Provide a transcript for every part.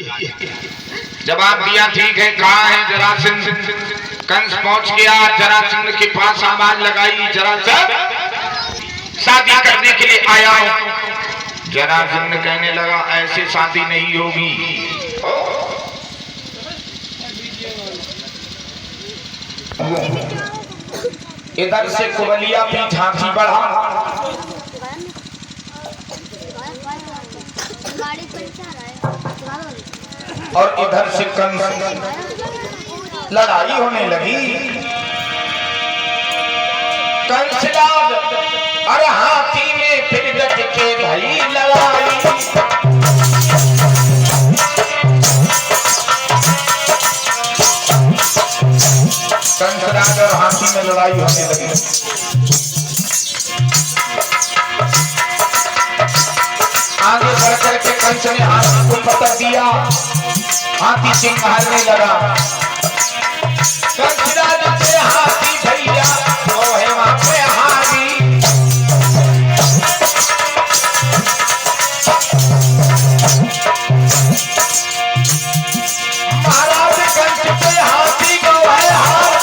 जवाब दिया ठीक है। कहा है जरासंध? कंस पहुंच गया, जरासंध के पास आवाज लगाई, जरासंध शादी करने के लिए आया हूं। जरासंध कहने लगा ऐसे शादी नहीं होगी। इधर से कुबलिया भी झांकी बढ़ा और इधर से कंस, लड़ाई होने लगी। कंसराज अरे हाथी में फिर डट के भई लड़ाई। कंसराज और हाथी में लड़ाई होने लगी। आगे बढ़कर के कंस ने हाथी को पकड़ दिया, हाथी चिंगारने लगा। कंसराज से हाथी भैया वो है वहां पे हारी। महाराज कंस पे हाथी को है हार।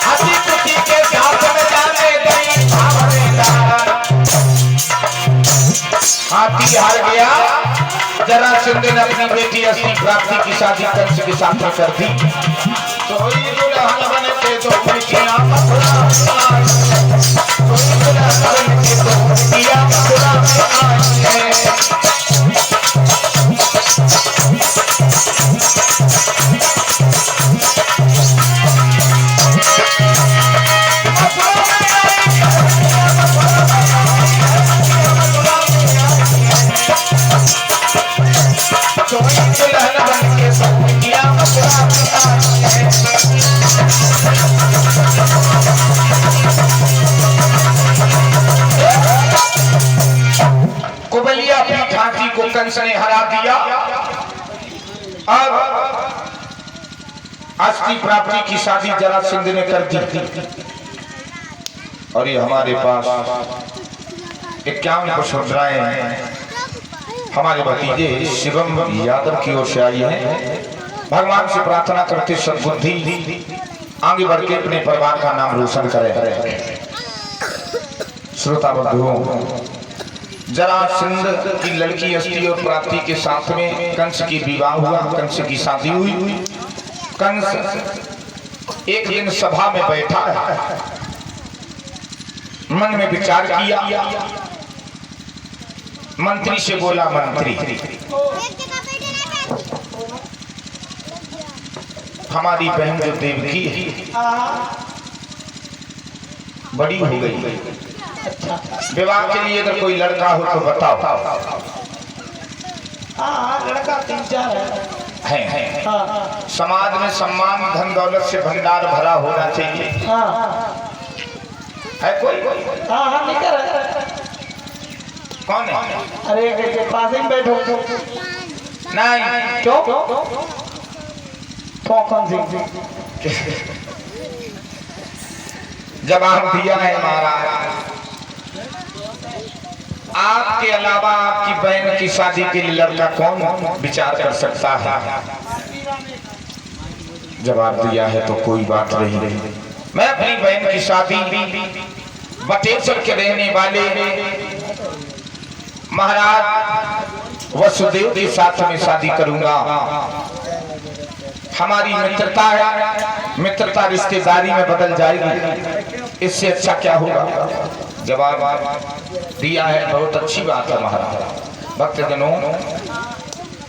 हाथी कुटी के साथ में जाने गई भावनेदार। हाथी हार गया। जरासंध ने अपनी बेटी अस्थि प्राप्ति की शादी कंस के साथ कर दी। तो दुल्हन बन के दो बेटियां मथुरा में आई। तो दुल्हन बन के दो बेटियां मथुरा में आई है। कुबलिया पीठ हाथी को कंस ने हरा दिया। अब अस्थि प्राप्ति की शादी जरासंध ने कर दी। और ये हमारे पास 51 वसुंधराएं हैं। हमारे भतीजे शिवम यादव की ओर से आई है। भगवान से प्रार्थना करते सद्बुद्धि आगे बढ़ के अपने परिवार का नाम रोशन करे। श्रोता बंधुओं, जरासंध की लड़की अस्थि और प्राप्ति के साथ में कंस की विवाह हुआ, कंस की शादी हुई। कंस एक दिन सभा में बैठा है, मन में विचार किया। मंत्री से बोला, मंत्री हमारी बहन जो देवकी बड़ी हो गई, विवाह के लिए अगर कोई लड़का हो तो बताओ। लड़का 3-4 है। समाज में सम्मान धन दौलत से भंडार भरा होना चाहिए। है कोई? कौन है? अरे पास में बैठो। नहीं क्यों? कौन सी? जवाब दिया है महाराज। आपके अलावा आपकी बहन की शादी के लिए लड़का कौन विचार कर सकता है? जवाब दिया है तो कोई बात नहीं। मैं अपनी बहन की शादी बटेश्वर के रहने वाले महाराज वसुदेव के साथ में शादी करूंगा। हमारी मित्रता है, मित्रता रिश्तेदारी में बदल जाएगी, इससे अच्छा क्या होगा? जवाब दिया है बहुत अच्छी बात है महाराज। भक्तजनों,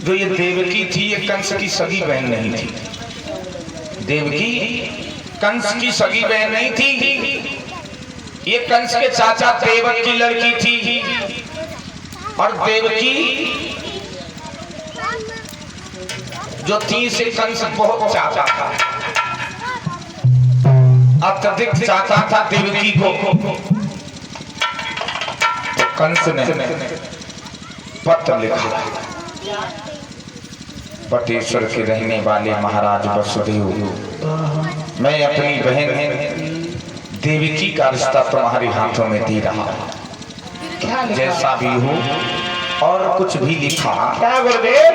जो ये देवकी थी ये कंस की सगी बहन नहीं थी। देवकी कंस की सगी बहन नहीं थी, ये कंस के चाचा देवक की लड़की थी। और देवकी जो थी से कंस बहुत चाहता था, अत्यधिक चाहता था देवकी को। तो कंस ने पत्र लिखा, बटेश्वर के रहने वाले महाराज वसुदेव, मैं अपनी बहन देवकी का रिश्ता तुम्हारे हाथों में दे रहा हूं, जैसा भी हो। और कुछ भी लिखा, क्या गुरुदेव?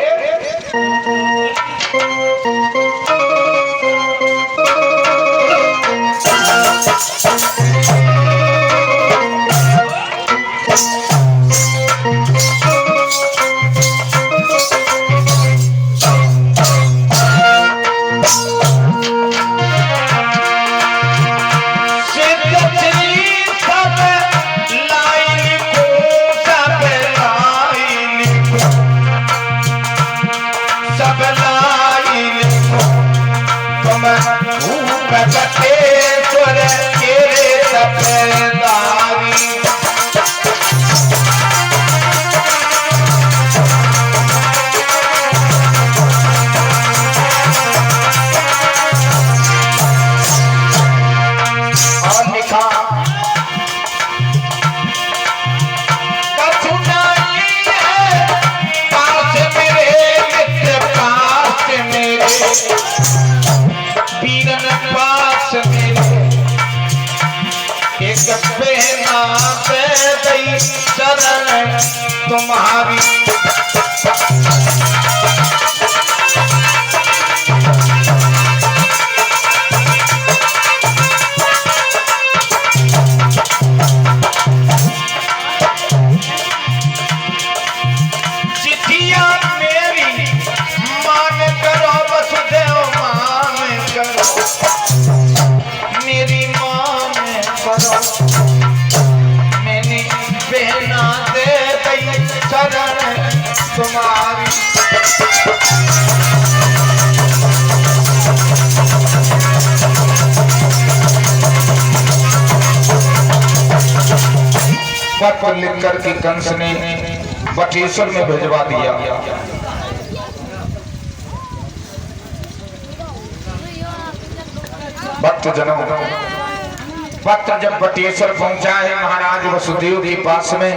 तुम्हारी चिट्ठिया मेरी मान करो वसुदेव मान करो मेरी मान करो मैंने पहना दे गई शरण तुम्हारी पत्र लिखकर के कंस ने बटेश्वर में भिजवा दिया। भक्तजनों, पत्र जब बटेश्वर पहुंचा है महाराज वसुदेव के पास में,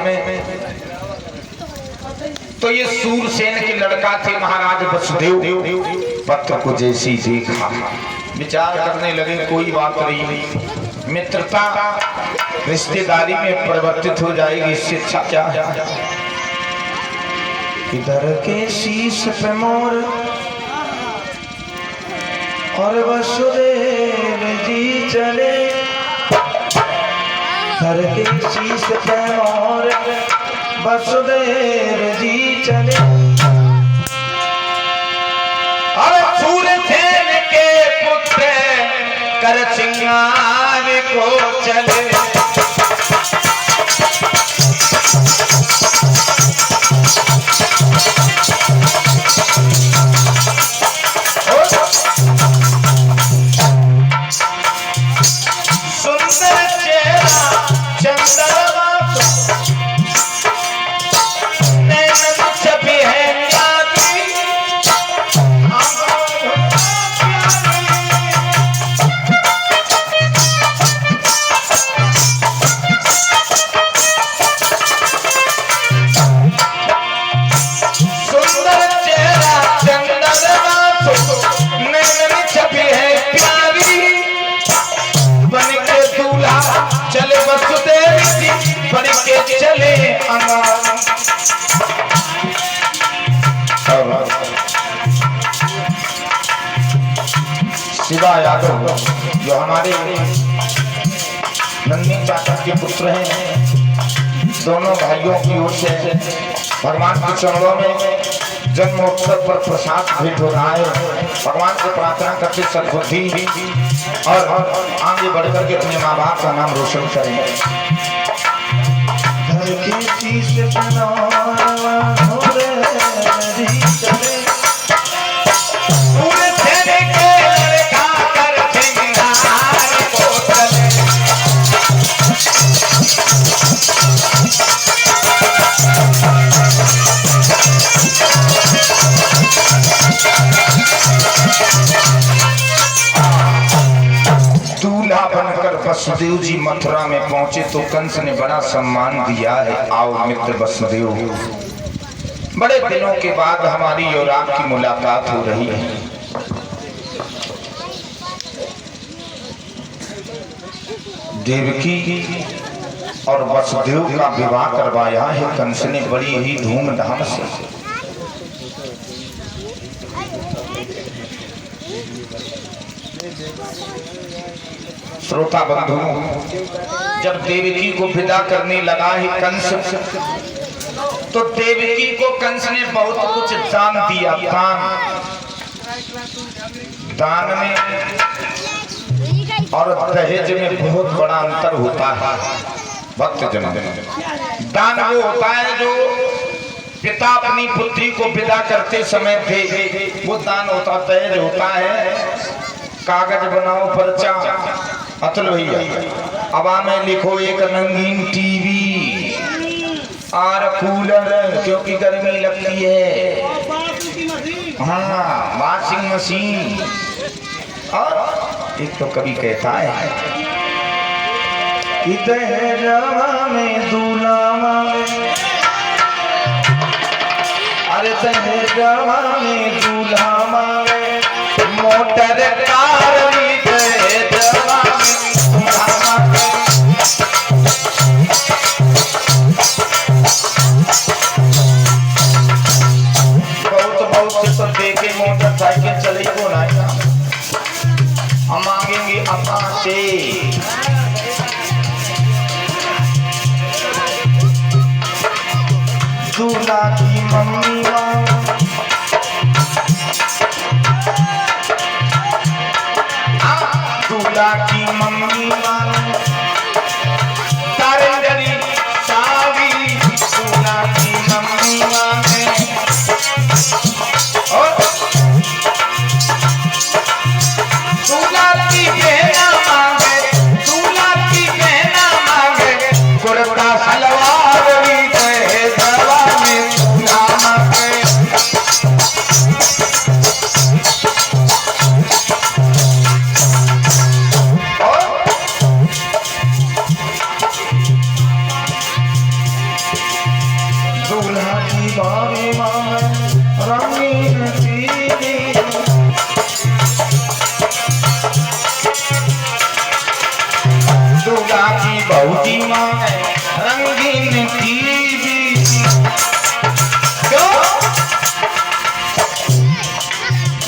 तो ये सूरसेन के लड़का थे महाराज वसुदेव। पत्र को जैसी देखा विचार करने लगे कोई बात नहीं, मित्रता रिश्तेदारी में परिवर्तित हो जाएगी, इससे अच्छा क्या है। इधर के शीश पे मोर और वसुदेव जी चले, घर के शीश पे मोर वसुदेव जी चले। और सूरसेन के पुत्र कर सिंगार को चले। शिवा यादव जो हमारे नंदी चाचा के पुत्र हैं, दोनों भाइयों की ओर से भगवान के चरणों में जन्मोत्सव पर प्रसाद भेंट हो रहा है। भगवान से प्रार्थना करते सद्बुद्धि और आगे बढ़कर के अपने माँ बाप का नाम रोशन करें। घर के शीश बनकर वसुदेव जी मथुरा में पहुंचे तो कंस ने बड़ा सम्मान दिया है। आओ मित्र वसुदेव, बड़े दिनों के बाद हमारी और आपकी मुलाकात हो रही है। देवकी और वसुदेव का विवाह करवाया है कंस ने बड़ी ही धूमधाम से। श्रोता बंधुओं, जब देवकी को विदा करने लगा है कंस, तो देवकी को कंस ने बहुत कुछ दान दिया। दान में और दहेज में बहुत बड़ा अंतर होता है भक्तजनों। दान वो होता है जो पिता अपनी पुत्री को विदा करते समय दे, वो दान होता। दहेज होता है कागज बनाओ पर्चा, अतुल भैया अब में लिखो एक रंगीन टीवी और कूलर, क्योंकि गर्मी लगती है, हाँ वॉशिंग मशीन। और एक तो कभी कहता है कि दहेजवा में दूल्हा, अरे दहेजवा में दूल्हा मोटर कार दहेजवा में दूल्हा। बहुत से तो देखे मोटरसाइकिल चले को ना, हम मांगेंगे अपना से। दूल्हा की मम्मी दूल्हा की मम्मी तारेंद्री सावी, दूल्हा की मम्मी और दूल्हा की बहना मांगे, दूल्हा की बहना मांगे कुर्ता सलवार भी दहेजवा में दूल्हा मांगे। दूल्हा की बावी मांगे रंगीन टीवी, दूल्हा की बहुती मांगे रंगीन टीवी।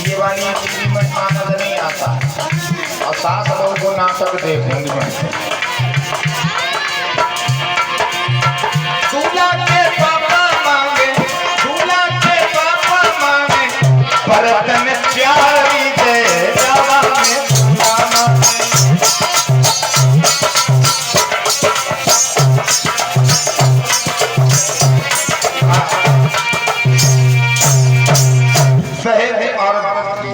ये वाली टीवी में आनंद नहीं आता, और सास बहू को नाटक देखूंगी मैं। दूल्हा के पापा मांगे, दूल्हा के पापा मांगे बर्तन चारी दहेजवा में दूल्हा मांगे। दहेज और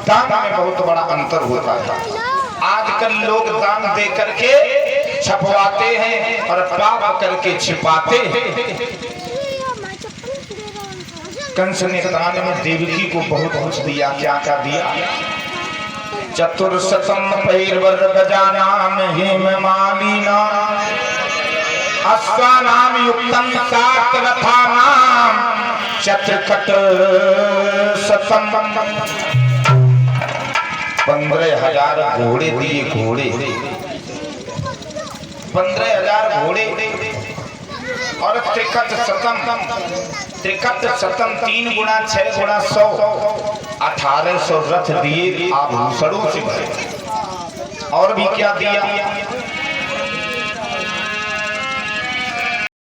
दान में बहुत बड़ा अंतर होता है। आजकल लोग दान दे करके छपवाते हैं और पाप करके छिपाते हैं। कंस ने दान में देवकी को बहुत कुछ दिया। क्या क्या दिया? चतुर्शतम पैर्वर गजानाम हेम मालिना अश्वानाम युक्तम सात रथानाम चत्रकट शतम। 15,000 घोड़े दिए, घोड़े 15,000 घोड़े और त्रिकट शतम 3 गुना 6 गुना 100 1800 रथ दिए आभूषणों से भरे। और भी क्या दिया?